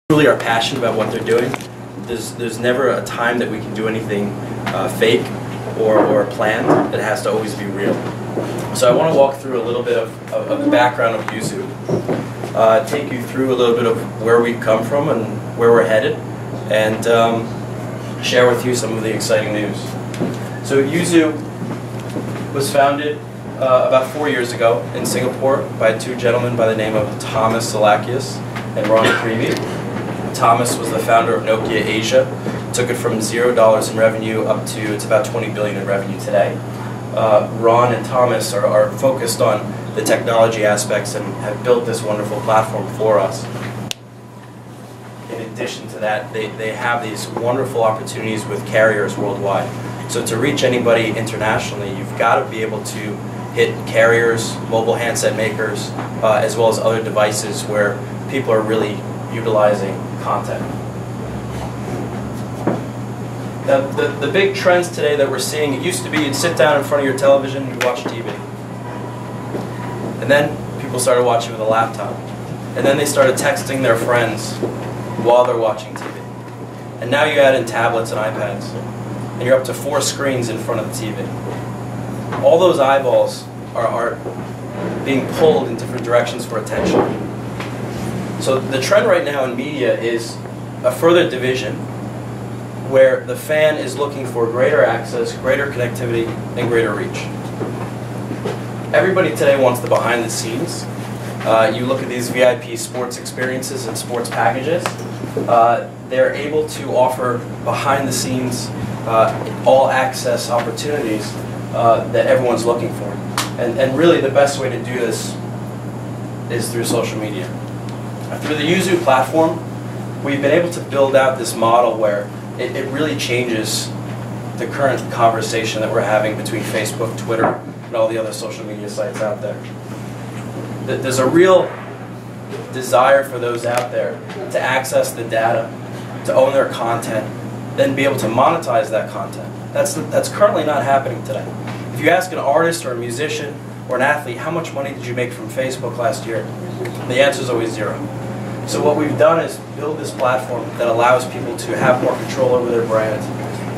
truly are passionate about what they're doing, there's never a time that we can do anything fake or planned. It has to always be real. So I want to walk through a little bit of the background of Yuuzoo, take you through a little bit of where we've come from and where we're headed, and share with you some of the exciting news. So Yuuzoo was founded about 4 years ago in Singapore by two gentlemen by the name of Thomas Salakias and Ron Creevy. Thomas was the founder of Nokia Asia, took it from $0 in revenue up to it's about $20 billion in revenue today. Ron and Thomas are focused on the technology aspects and have built this wonderful platform for us. In addition to that, they have these wonderful opportunities with carriers worldwide. So to reach anybody internationally, you've got to be able to hit carriers, mobile handset makers, as well as other devices where people are really utilizing content. Now, the big trends today that we're seeing, it used to be you'd sit down in front of your television and you'd watch TV. And then people started watching with a laptop. And then they started texting their friends while they're watching TV. And now you add in tablets and iPads, and you're up to 4 screens in front of the TV. All those eyeballs are being pulled in different directions for attention. So the trend right now in media is a further division where the fan is looking for greater access, greater connectivity, and greater reach. Everybody today wants the behind the scenes. You look at these VIP sports experiences and sports packages, they're able to offer behind the scenes, all access opportunities that everyone's looking for. And really the best way to do this is through social media. Through the Yuuzoo platform, we've been able to build out this model where it really changes the current conversation that we're having between Facebook, Twitter, and all the other social media sites out there. There's a real desire for those out there to access the data, to own their content, then be able to monetize that content. That's currently not happening today. If you ask an artist or a musician or an athlete, how much money did you make from Facebook last year? The answer is always 0. So what we've done is build this platform that allows people to have more control over their brand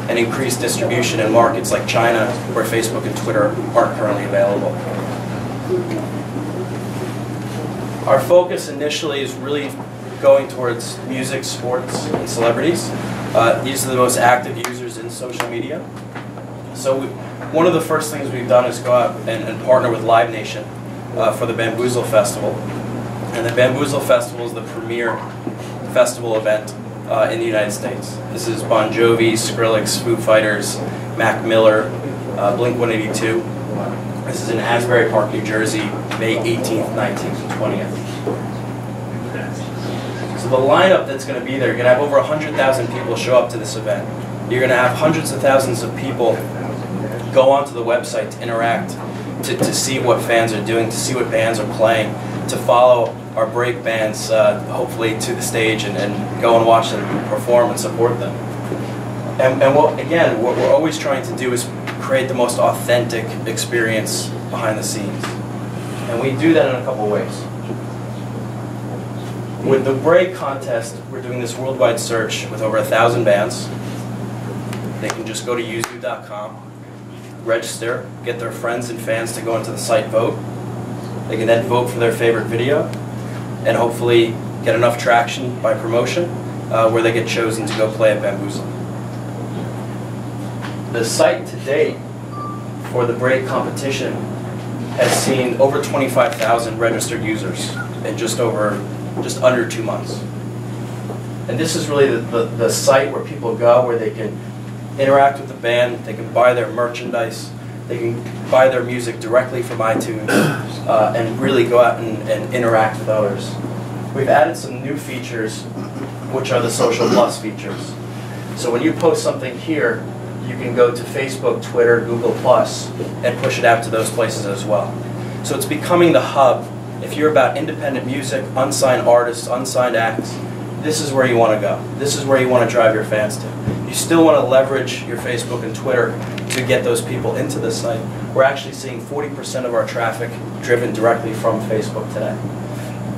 and increase distribution in markets like China, where Facebook and Twitter aren't currently available. Our focus initially is really going towards music, sports, and celebrities. These are the most active users in social media. So one of the first things we've done is go out and partner with Live Nation for the Bamboozle Festival. And the Bamboozle Festival is the premier festival event in the United States. This is Bon Jovi, Skrillex, Foo Fighters, Mac Miller, Blink-182. This is in Ashbury Park, New Jersey, May 18th, 19th, and 20th. So the lineup that's going to be there, you're going to have over 100,000 people show up to this event. You're going to have hundreds of thousands of people go onto the website to interact, to see what fans are doing, to see what bands are playing, to follow our break bands, hopefully to the stage and go and watch them perform and support them. And what we're always trying to do is create the most authentic experience behind the scenes. And we do that in a couple ways. With the break contest, we're doing this worldwide search with over 1,000 bands. They can just go to Yuuzoo.com, register, get their friends and fans to go into the site vote. They can then vote for their favorite video and hopefully get enough traction by promotion where they get chosen to go play at Bamboozle. The site to date for the break competition has seen over 25,000 registered users in just under 2 months. And this is really the site where people go, where they can interact with the band, they can buy their merchandise, they can buy their music directly from iTunes, and really go out and interact with others. We've added some new features, which are the social plus features. So when you post something here, you can go to Facebook, Twitter, Google Plus, and push it out to those places as well. So it's becoming the hub. If you're about independent music, unsigned artists, unsigned acts, this is where you want to go. This is where you want to drive your fans to. You still want to leverage your Facebook and Twitter to get those people into the site. We're actually seeing 40% of our traffic driven directly from Facebook today.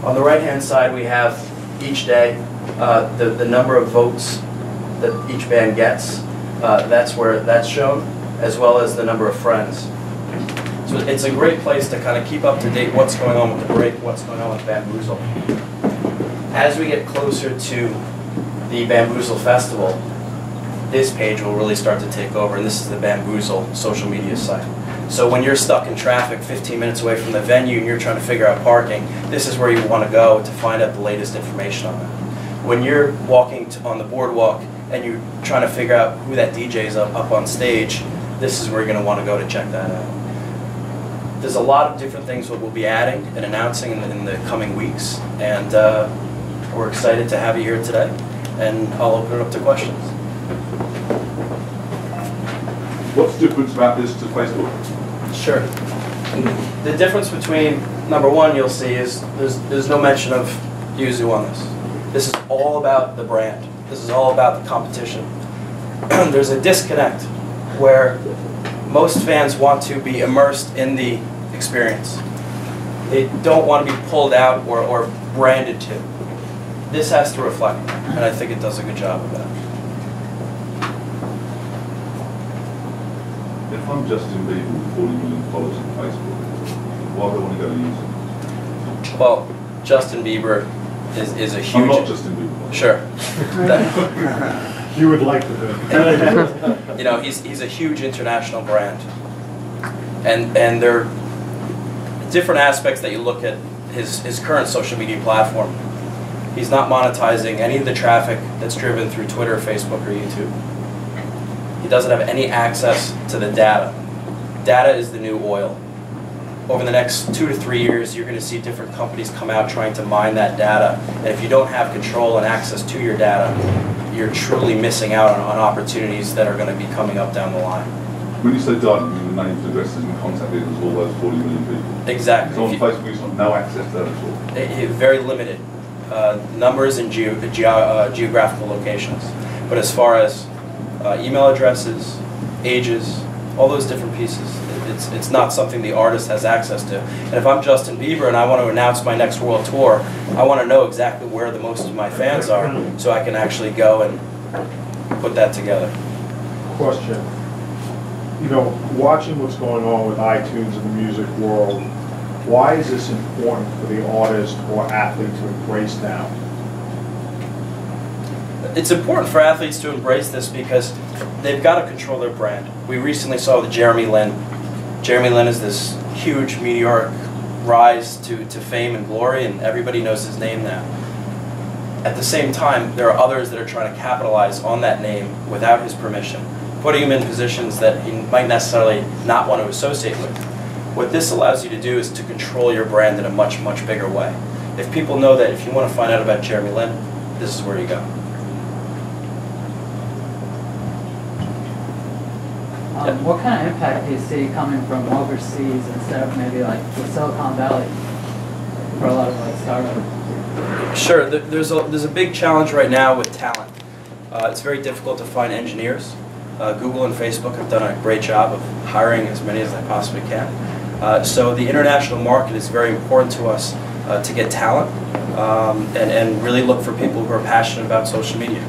On the right-hand side, we have each day, the number of votes that each band gets, that's where that's shown, as well as the number of friends. So it's a great place to kind of keep up to date what's going on with the break, what's going on with Bamboozle. As we get closer to the Bamboozle Festival, this page will really start to take over, and this is the Bamboozle social media site. So when you're stuck in traffic 15 minutes away from the venue and you're trying to figure out parking, this is where you want to go to find out the latest information on that. When you're walking on the boardwalk and you're trying to figure out who that DJ is up on stage, this is where you're going to want to go to check that out. There's a lot of different things that we'll be adding and announcing in the coming weeks, and we're excited to have you here today, and I'll open it up to questions. What's the difference about this to Facebook? Sure. The difference between, number one, you'll see is there's no mention of Yuuzoo on this. This is all about the brand. This is all about the competition. There's a disconnect where most fans want to be immersed in the experience. They don't want to be pulled out or branded to. This has to reflect that, and I think it does a good job of that. If I'm Justin Bieber with 40 million followers on Facebook, why do I want to go to Yuuzoo? Well, Justin Bieber is a huge... I'm not Justin Bieber. Sure. You would like to do. You know, he's a huge international brand. And there are different aspects that you look at his current social media platform. He's not monetizing any of the traffic that's driven through Twitter, Facebook, or YouTube. He doesn't have any access to the data. Data is the new oil. Over the next 2 to 3 years, you're going to see different companies come out trying to mine that data. And if you don't have control and access to your data, you're truly missing out on opportunities that are going to be coming up down the line. When you say data, you mean the names, addresses, and contact details of all those 40 million people? Exactly. So on Facebook, you've got no access to that at all? Very limited. Numbers and geographical locations. But as far as email addresses, ages, all those different pieces, it's not something the artist has access to. And if I'm Justin Bieber and I want to announce my next world tour, I want to know exactly where the most of my fans are so I can actually go and put that together. Question. You know, watching what's going on with iTunes in the music world, why is this important for the artist or athlete to embrace now? It's important for athletes to embrace this because they've got to control their brand. We recently saw with Jeremy Lin. Jeremy Lin is this huge meteoric rise to fame and glory, and everybody knows his name now. At the same time, there are others that are trying to capitalize on that name without his permission, putting him in positions that he might necessarily not want to associate with. What this allows you to do is to control your brand in a much, much bigger way. If people know that if you want to find out about Jeremy Lin, this is where you go. What kind of impact do you see coming from overseas instead of maybe like the Silicon Valley for a lot of like startups? Sure, there's a big challenge right now with talent. It's very difficult to find engineers. Google and Facebook have done a great job of hiring as many as they possibly can. So the international market is very important to us to get talent and really look for people who are passionate about social media.